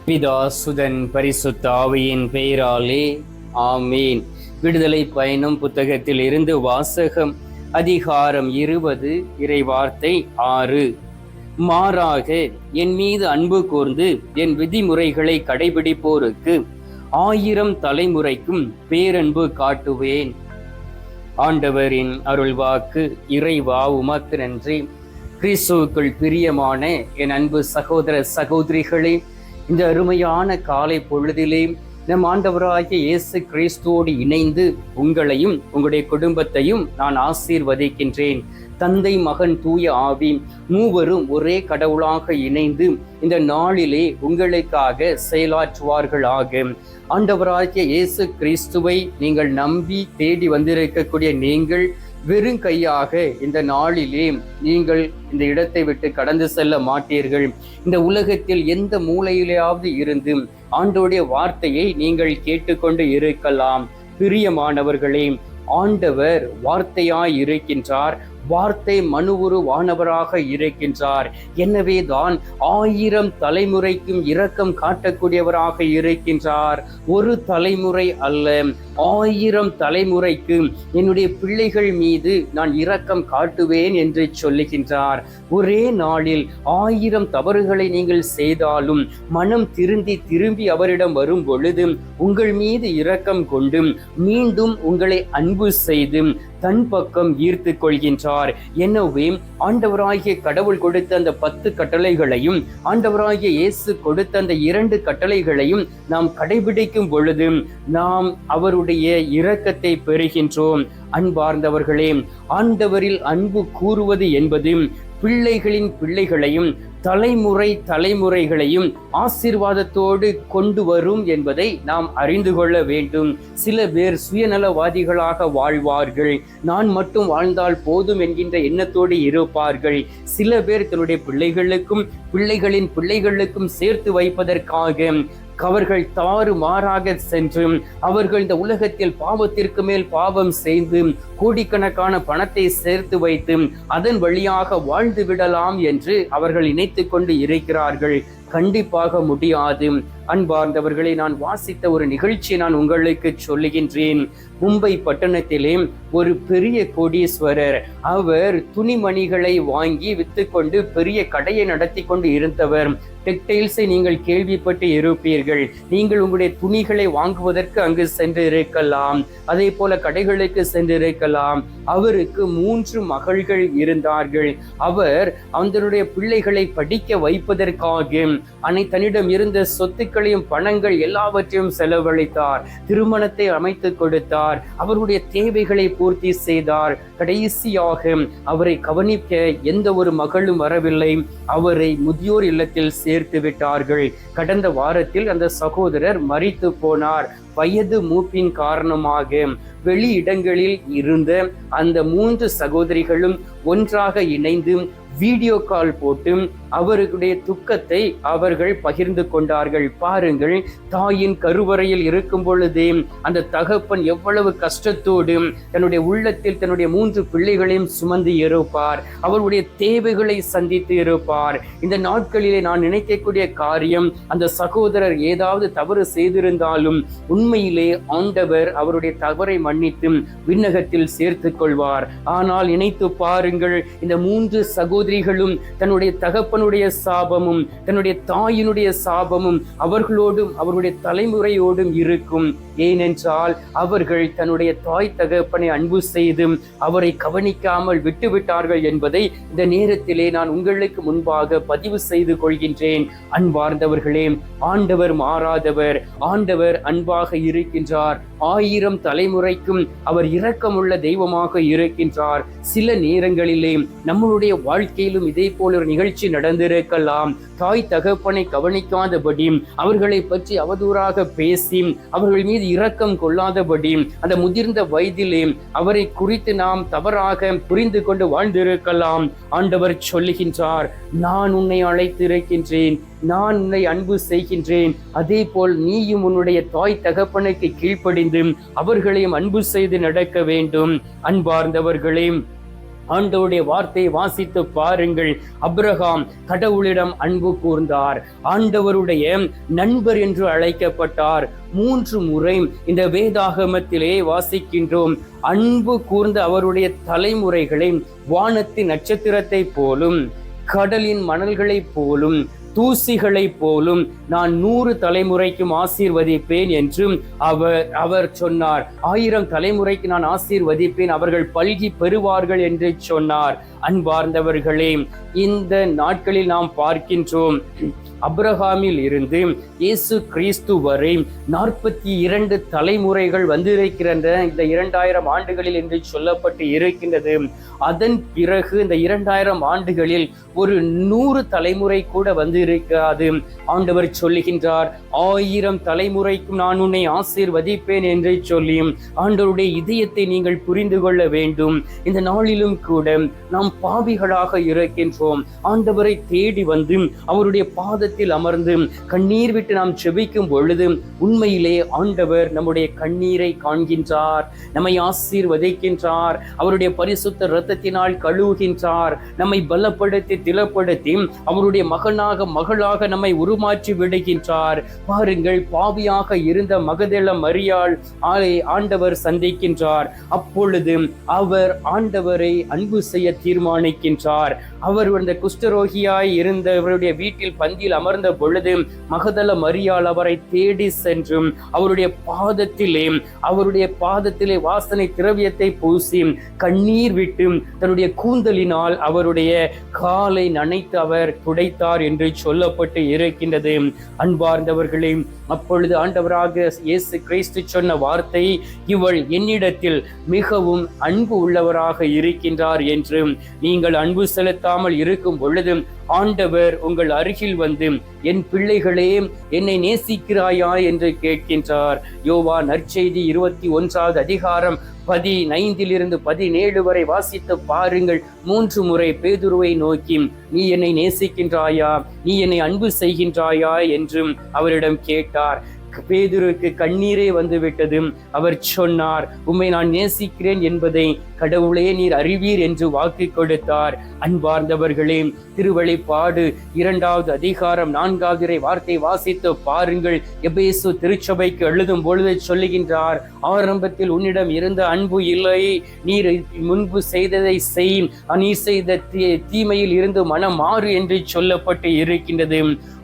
பிதா சுதன் பரிசுத்த ஆவியின் பெயராலே ஆமீன். விடுதலை பயணம் புத்தகத்தில் இருந்து வாசகம். அதிகாரம் 20, இறைவார்த்தை 6. மாறாக என் மீது அன்பு கூர்ந்து என் விதிமுறைகளை கடைபிடிப்போருக்கு 1000 தலைமுறைக்கும் பேரன்பு காட்டுவேன். ஆண்டவரின் அருள்வாக்கு. இறைவா உமக்கு நன்றி. கிறிஸ்துவுக்குள் பிரியமான என் அன்பு சகோதர சகோதரிகளே, இந்த அருமையான காலை பொழுதிலே நம் ஆண்டவராகிய இயேசு கிறிஸ்துவோடு இணைந்து உங்களையும் உங்களுடைய குடும்பத்தையும் நான் ஆசீர்வதிக்கின்றேன். தந்தை, மகன், தூய ஆவி மூவரும் ஒரே கடவுளாக இணைந்து இந்த நாளிலே உங்களுக்காக செயலாற்றுவார்களாக. ஆண்டவராகிய இயேசு கிறிஸ்துவை நீங்கள் நம்பி தேடி வந்திருக்கக்கூடிய நீங்கள் வெறும் கையாக இந்த நாளிலே நீங்கள் இந்த இடத்தை விட்டு கடந்து செல்ல மாட்டீர்கள். இந்த உலகத்தில் எந்த மூலையிலாவது இருந்து ஆண்டவருடைய வார்த்தையை நீங்கள் கேட்டுக்கொண்டு இருக்கலாம். பிரியமானவர்களே, ஆண்டவர் வார்த்தையாய் இருக்கின்றார். வார்த்தை மனுவுருவானவராக இருக்கின்றார். எனவே தான் 1000 தலைமுறைக்கும் இரக்கம் காட்டக்கூடியவராக இருக்கின்றார். ஒரு தலைமுறை அல்ல, 1000 தலைமுறைக்கு என்னுடைய பிள்ளைகள் மீது நான் இரக்கம் காட்டுவேன் என்று சொல்லுகின்றார். ஒரே நாளில் 1000 தவறுகளை நீங்கள் செய்தாலும் மனம் திரும்பி அவரிடம் வரும் பொழுது உங்கள் மீது இரக்கம் கொண்டு மீண்டும் உங்களை அன்பு செய்து தன் பக்கம் ஈர்த்து கொள்கின்றார். எனவே ஆண்டவராகிய கடவுள் கொடுத்த அந்த 10 கட்டளைகளையும் ஆண்டவராகிய இயேசு கொடுத்த அந்த 2 கட்டளைகளையும் நாம் கடைபிடிக்கும் பொழுது நாம் அவருடைய இரக்கத்தை பெறுகின்றோம். அன்பார்ந்தவர்களே, ஆண்டவரில் அன்பு கூறுவது என்பது பிள்ளைகளின் பிள்ளைகளையும் தலைமுறைகளையும் ஆசீர்வாதத்தோடு கொண்டு வரும் என்பதை நாம் அறிந்து கொள்ள வேண்டும். சில பேர் சுயநலவாதிகளாக வாழ்வார்கள். நான் மட்டும் வாழ்ந்தால் போதும் என்கின்ற எண்ணத்தோடு இருப்பார்கள். சில பேர் தன்னுடைய பிள்ளைகளுக்கும் பிள்ளைகளின் பிள்ளைகளுக்கும் சேர்த்து வைப்பதற்காக அவர்கள் தாறுமாறாக சென்று அவர்கள் இந்த உலகத்தில் பாவத்திற்கு மேல் பாவம் செய்து கோடிக்கணக்கான பணத்தை சேர்த்து வைத்து அதன் வழியாக வாழ்ந்து விடலாம் என்று அவர்கள் நினைத்து கொண்டு இருக்கிறார்கள். கண்டிப்பாக முடியாது. அன்பார்ந்தவர்களை, நான் வாசித்த ஒரு நிகழ்ச்சியை நான் உங்களுக்கு சொல்லுகின்றேன். மும்பை பட்டணத்திலே ஒரு பெரிய கோடீஸ்வரர், அவர் துணிமணிகளை வாங்கி வித்துக்கொண்டு பெரிய கடையை நடத்தி கொண்டு இருந்தவர். டெக்டைல்ஸை நீங்கள் கேள்விப்பட்டு இருப்பீர்கள். நீங்கள் உங்களுடைய துணிகளை வாங்குவதற்கு அங்கு சென்று இருக்கலாம், அதே போல கடைகளுக்கு சென்று இருக்கலாம். அவருக்கு 3 மகள்கள் இருந்தார்கள். அவர் அவங்களுடைய பிள்ளைகளை படிக்க வைப்பதற்காக தன்னிடம் இருந்த சொத்துக்களையும் பணங்கள் எல்லாவற்றையும் செலவழித்தார். திருமணத்தை அமைத்து கொடுத்தார். அவருடைய தேவைகளை பூர்த்தி செய்தார். கடைசியாக அவரை கவனிக்க எந்த ஒரு மகளும் வரவில்லை. அவரை முதியோர் இல்லத்தில் சேர்த்து விட்டார்கள். கடந்த வாரத்தில் அந்த சகோதரர் மரித்து போனார். வயது மூப்பின் காரணமாக வெளி இடங்களில் இருந்த அந்த 3 சகோதரிகளும் ஒன்றாக இணைந்து வீடியோ கால் போட்டு அவர்களுடைய துக்கத்தை அவர்கள் பகிர்ந்து கொண்டார்கள். பாருங்கள், தாயின் கருவறையில் இருக்கும் பொழுதே அந்த தகப்பன் எவ்வளவு கஷ்டத்தோடு தன்னுடைய உள்ளத்தில் தன்னுடைய 3 பிள்ளைகளையும் சுமந்து இருப்பார். அவருடைய தேவைகளை சந்தித்து இருப்பார். இந்த நாட்களிலே நான் நினைக்கக்கூடிய காரியம், அந்த சகோதரர் ஏதாவது தவறு செய்திருந்தாலும் உண்மையிலே ஆண்டவர் அவருடைய தவறை மன்னித்து விண்ணகத்தில் சேர்த்து கொள்வார். ஆனால் நினைத்து பாருங்கள், இந்த 3 சகோதரிகளும் தன்னுடைய தகப்பனுடைய சாபமும் தன்னுடைய தாயினுடைய சாபமும் அவர்களோடும் அவருடைய தலைமுறையோடும் இருக்கும். ஏனென்றால் அவர்கள் தன்னுடைய தாய் தகப்பனை அன்பு செய்து அவரை கவனிக்காமல் விட்டுவிட்டார்கள் என்பதை இந்த நேரத்திலே நான் உங்களுக்கு முன்பாக பதிவு செய்து கொள்கின்றேன். அன்பார்ந்தவர்களே, ஆண்டவர் மாறாதவர். ஆண்டவர் அன்பாக இருக்கின்றார். 1000 தலைமுறைக்கும் அவர் இரக்கமுள்ள தெய்வமாக இருக்கின்றார். சில நேரங்களிலே நம்மளுடைய வாழ்க்கையிலும் இதே போல ஒரு நிகழ்ச்சி நடந்திருக்கலாம். தாய் தகப்பனை கவனிக்காதபடி, அவர்களை பற்றி அவதூறாக பேசி அவர்கள் மீது இரக்கம் கொள்ளாதபடி அந்த முதிர்ந்த வயதிலே அவரை குறித்து நாம் தவறாக புரிந்து கொண்டு வாழ்ந்திருக்கலாம். ஆண்டவர் சொல்லுகின்றார், நான் உன்னை அழைத்திருக்கின்றேன், நான் உன்னை அன்பு செய்கின்றேன். அதே போல் நீயும் உன்னுடைய தாய் தகப்பனுக்கு கீழ்ப்படிந்து அவர்களையும் அன்பு செய்து நடக்க வேண்டும். அன்பார்ந்தவர்களே, ஆண்டவருடைய வார்த்தையை வாசித்து பாருங்கள். அபிரகாம் கடவுளிடம் அன்பு கூர்ந்தார், ஆண்டவருடைய நண்பர் என்று அழைக்கப்பட்டார். 3 முறை இந்த வேதாகமத்திலே வாசிக்கின்றோம். அன்பு கூர்ந்த அவருடைய தலைமுறைகளை வானத்தின் நட்சத்திரத்தை போலும், கடலின் மணல்களைப் போலும், தூசிகளை போலும் நான் 100 தலைமுறைக்கும் ஆசீர்வதிப்பேன் என்றும் அவர் சொன்னார். 1000 தலைமுறைக்கு நான் ஆசீர்வதிப்பேன், அவர்கள் பல்கி பெறுவார்கள் என்று சொன்னார். அன்பார்ந்தவர்களே, இந்த நாட்களில் நாம் பார்க்கின்றோம், அபிரகாமில் இருந்து இயேசு கிறிஸ்து வரை 42 தலைமுறைகள் வந்திருக்கின்ற இந்த 2000 ஆண்டுகளில் என்று சொல்லப்பட்டு இருக்கின்றது. அதன் பிறகு இந்த 2000 ஆண்டுகளில் ஒரு 100 தலைமுறை கூட வந்திருக்காது. ஆண்டவர் சொல்லுகின்றார், 1000 தலைமுறைக்கும் நான் உன்னை ஆசீர்வதிப்பேன் என்று சொல்லி ஆண்டவருடைய இதயத்தை நீங்கள் புரிந்து கொள்ள வேண்டும். இந்த நாளிலும் கூட நாம் பாவிகளாக இருக்கின்றோம். ஆண்டவரை தேடி வந்து அவருடைய பாதத்தில் அமர்ந்து கண்ணீர் விட்டு நாம் செபிக்கும் பொழுது உண்மையிலே ஆண்டவர் நம்முடைய கண்ணீரை காண்கின்றார், நம்மை ஆசீர்வதிக்கின்றார், அவருடைய பரிசுத்த இரத்தத்தினால் கழுவுகின்றார், நம்மை பலப்படுத்தி திலப்படுத்தி அவருடைய மகளாக நம்மை உருமாற்றி விடுகின்றார். பாருங்கள், பாவியாக இருந்த மகதேல மரியாள் ஆண்டவர் சந்திக்கின்றார். அப்பொழுது அவர் ஆண்டவரை அன்பு செய்ய தீர்மானிக்கின்றார். அவர் அந்த குஷ்டரோகியாய் இருந்தவருடைய வீட்டில் பந்தியில் அமர்ந்த பொழுது மகதல மரியாள் அவரை தேடி சென்றும் அவருடைய பாதத்திலே வாசனை திரவியத்தை பூசி கண்ணீர் விட்டு தன்னுடைய கூந்தலினால் அவருடைய காலை நனைத்து அவர் துடைத்தார் என்று சொல்லப்பட்டு இருக்கின்றது. அன்பார்ந்தவர்களே, அப்பொழுது ஆண்டவராக இயேசு கிறிஸ்து சொன்ன வார்த்தை, இவள் என்னிடத்தில் மிகவும் அன்பு உள்ளவராக இருக்கின்றார் என்று. நீங்கள் அன்பு செலுத்தாமல் இருக்கும் பொழுது ஆண்டவர் உங்கள் அருகில் வந்து, என் பிள்ளைகளே என்னை நேசிக்கிறாயா என்று கேட்கின்றார். யோவான் நற்செய்தி 21வது அதிகாரம் 15 17 வரை வாசித்து பாருங்கள். 3 முறை பேதுருவை நோக்கி, நீ என்னை நேசிக்கின்றாயா, நீ என்னை அன்பு செய்கின்றாயா என்றும் அவரிடம் கேட்டார். பேதுருக்கு கண்ணீரே வந்துவிட்டது. அவர் சொன்னார், உம்மை நான் நேசிக்கிறேன் என்பதை கடவுளே நீர் அறிவீர் என்று வாக்கு கொடுத்தார். அன்பார்ந்தவர்களே, திருவெளிப்பாடு 2வது அதிகாரம் 4வது வார்த்தை வாசித்து பாருங்கள். எபேசு திருச்சபைக்கு எழுதும் பொழுது சொல்லுகின்றார், ஆரம்பத்தில் உன்னிடம் இருந்த அன்பு இல்லை, நீர் முன்பு செய்ததை செய், நீ செய்த தீமையில் இருந்து மனம் மாறு என்று சொல்லப்பட்டு இருக்கின்றது.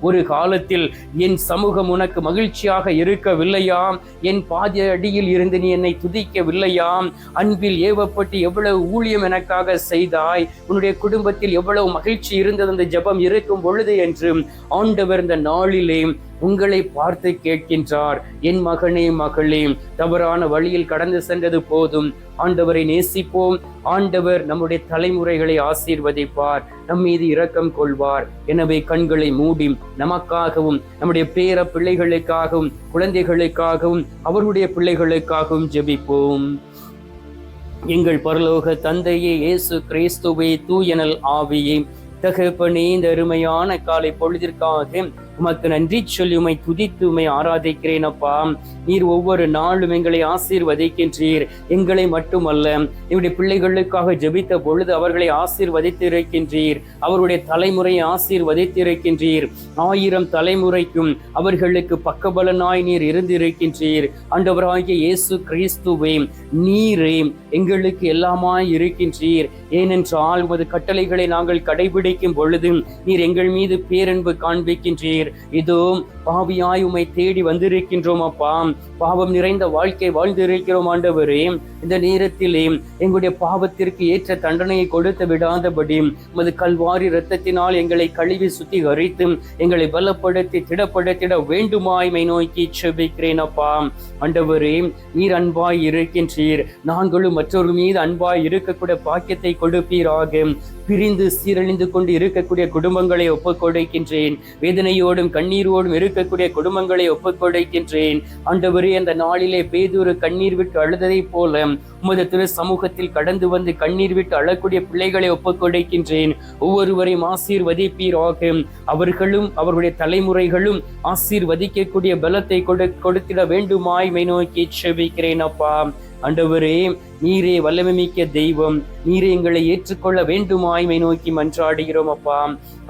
ஒரு காலத்தில் என் சமூகம் உனக்கு மகிழ்ச்சியாக இருக்கவில்லையாம், என் பாதி அடியில் இருந்து நீ என்னை துதிக்கவில்லையாம், அன்பில் ஏவப்பட்டு எவ்வளவு ஊழியம் எனக்காக செய்தாய், உன்னுடைய குடும்பத்தில் எவ்வளவு மகிழ்ச்சி இருந்தது அந்த ஜெபம் இருக்கும் பொழுது என்று ஆண்டவர் இந்த நாளிலே உங்களை பார்த்து கேட்கின்றார். என் மகனே மகளே, தவறான வழியில் கடந்து சென்றது போதும், ஆண்டவரை நேசிப்போம். ஆண்டவர் நம்முடைய தலைமுறைகளை ஆசீர்வதிப்பார், நம் மீது இரக்கம் கொள்வார். எனவே கண்களை மூடி நமக்காகவும் நம்முடைய பேர பிள்ளைகளுக்காகவும் குழந்தைகளுக்காகவும் அவருடைய பிள்ளைகளுக்காகவும் ஜெபிப்போம். எங்கள் பரலோக தந்தையே, இயேசு கிறிஸ்துவே, தூயனல் ஆவியே, தகப்பனே, இந்த அருமையான காலை பொழுதிற்காக உமக்கு நன்றி சொல்லி உமை துதித்து உமை ஆராதிக்கிறேன். அப்பா, நீர் ஒவ்வொரு நாளும் எங்களை ஆசீர்வதிக்கின்றீர். எங்களை மட்டுமல்ல, என்னுடைய பிள்ளைகளுக்காக ஜெபித்த பொழுது அவர்களை ஆசீர்வதித்திருக்கின்றீர், அவருடைய தலைமுறையை ஆசீர்வதித்திருக்கின்றீர். 1000 தலைமுறைக்கும் அவர்களுக்கு பக்கபலனாய் நீர் இருந்திருக்கின்றீர். ஆண்டவராகிய இயேசு கிறிஸ்துவே, நீரே எங்களுக்கு எல்லாமாய் இருக்கின்றீர். ஏனென்றால் உமது கட்டளைகளை நாங்கள் கடைபிடிக்கும் பொழுது நீர் எங்கள் மீது பேரன்பு காண்பிக்கின்றீர். இதோ பாவியாய் உம்மை தேடி வந்திருக்கின்றோம் அப்பா, பாவம் நிறைந்த வாழ்க்கை வாழ்ந்திருக்கிறோம். ஆண்டவரே, இந்த நேரத்திலே எங்களுடைய பாவத்திற்கு ஏற்ற தண்டனையை கொடுத்து விடாதபடி உமது கல்வாரி இரத்தத்தினால் எங்களை கழுவி சுத்திகரித்து எங்களை பலப்படுத்தி திடப்படுத்திட வேண்டுமாய்மை நோக்கி செபிக்கிறேன். அப்பா, ஆண்டவரே, நீர் அன்பாய் இருக்கின்றீர். நாங்களும் மற்றொரு மீது அன்பாய் இருக்கக்கூடிய பாக்கியத்தை கொடுப்பீராக. பிரிந்து சீரழிந்து கொண்டு இருக்கக்கூடிய குடும்பங்களை ஒப்புக் கொடுக்கின்றேன். வேதனையோடும் கண்ணீரோடும் இருக்கக்கூடிய குடும்பங்களை ஒப்புக் கொடுக்கின்றேன். ஆண்டவரே, அந்த நாளிலே பேதுரு கண்ணீர் விட்டு அழுததை போல உமது திரு சமூகத்தில் கடந்து வந்து கண்ணீர் விட்டு அழக்கூடிய பிள்ளைகளை ஒப்புக் கொடுக்கின்றேன். ஒவ்வொருவரையும் ஆசீர்வதிப்பீராக. அவர்களும் அவருடைய தலைமுறைகளும் ஆசீர்வதிக்கக்கூடிய பலத்தை கொடுத்திட வேண்டுமாய் மை நோக்கி செபிக்கிறேன். அப்பா, ஆண்டவரே, நீரே வல்லமை மிக்க தெய்வம், நீரே எங்களை ஏற்றுக்கொள்ள வேண்டுமாய்மை நோக்கி மன்றாடுகிறோம் அப்பா.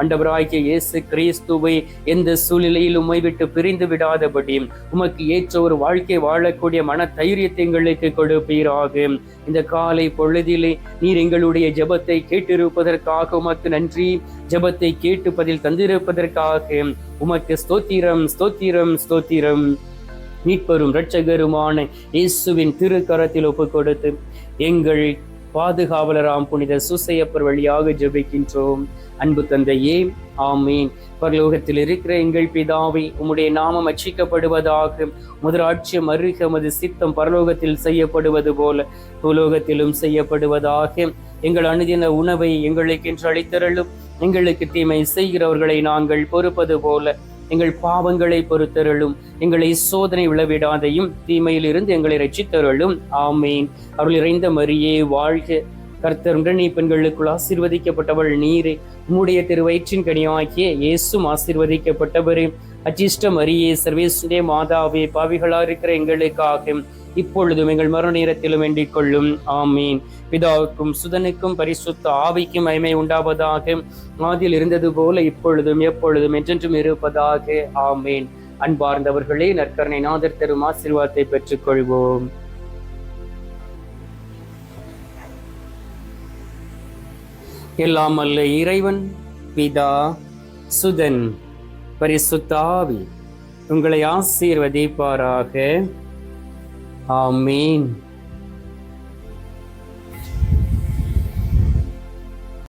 ஆண்டவராகிய இயேசு கிறிஸ்துவை எந்த சூழ்நிலையில் உம்மை விட்டு பிரிந்து விடாதபடி உமக்கு ஏற்ற ஒரு வாழ்க்கை வாழக்கூடிய மன தைரியத்தை எங்களுக்கு கொடுப்பீராக. இந்த காலை பொழுதிலே நீர் எங்களுடைய ஜெபத்தை கேட்டிருப்பதற்காக உமக்கு நன்றி. ஜெபத்தை கேட்டு பதில் தந்திருப்பதற்காக உமக்கு ஸ்தோத்திரம், ஸ்தோத்திரம், ஸ்தோத்திரம். மீட்பரும் இரட்சகருமான இயேசுவின் திருக்கரத்தில் ஒப்பு கொடுத்து எங்கள் பாதுகாவலராம் புனித சூசையப்பர் வழியாக ஜெபிக்கின்றோம். அன்பு தந்தையே, ஆமீன். பரலோகத்தில் இருக்கிற எங்கள் பிதாவே, உம்முடைய நாமம் அர்ச்சிக்கப்படுவதாக. உமது ராஜ்யம் அருக, உமது சித்தம் பரலோகத்தில் செய்யப்படுவது போல பூலோகத்திலும் செய்யப்படுவதாக. எங்கள் அனுதின உணவை எங்களுக்கென்று அளித்தருளும். எங்களுக்கு தீமை செய்கிறவர்களை நாங்கள் பொறுப்பது போல எங்கள் பாவங்களை பொறுத்தருளும். எங்களை சோதனை விழவிடாதையும் தீமையில் இருந்து எங்களை ரட்சித்தருளும். ஆமீன். அருள் நிறைந்த மரியே வாழ்க, கர்த்தர் உடனே பெண்களுக்குள் ஆசீர்வதிக்கப்பட்டவள் நீரே. உம்முடைய திருவயிற்றின் கனியாகிய இயேசும் ஆசீர்வதிக்கப்பட்டவரே. அச்சிஷ்ட மரியே, சர்வேசுடைய மாதாவே, பாவிகளா இருக்கிற எங்களுக்காக இப்பொழுதும் எங்கள் மரண நேரத்திலும் வேண்டிக் கொள்ளும். ஆமீன். பிதாவுக்கும் சுதனுக்கும் பரிசுத்த ஆவிக்கும் மகிமை உண்டாவதாக. ஆதியில் இருந்தது போல இப்பொழுதும் எப்பொழுதும் என்றென்றும் இருப்பதாக. ஆமீன். அன்பார்ந்தவர்களே, நற்கருணை நாதர் தரும் ஆசீர்வாதத்தை பெற்றுக் கொள்வோம். எல்லாம் அல்ல இறைவன் பிதா, சுதன், பரிசுத்த ஆவி உங்களை ஆசீர்வதிப்பாராக. ஆமீன்.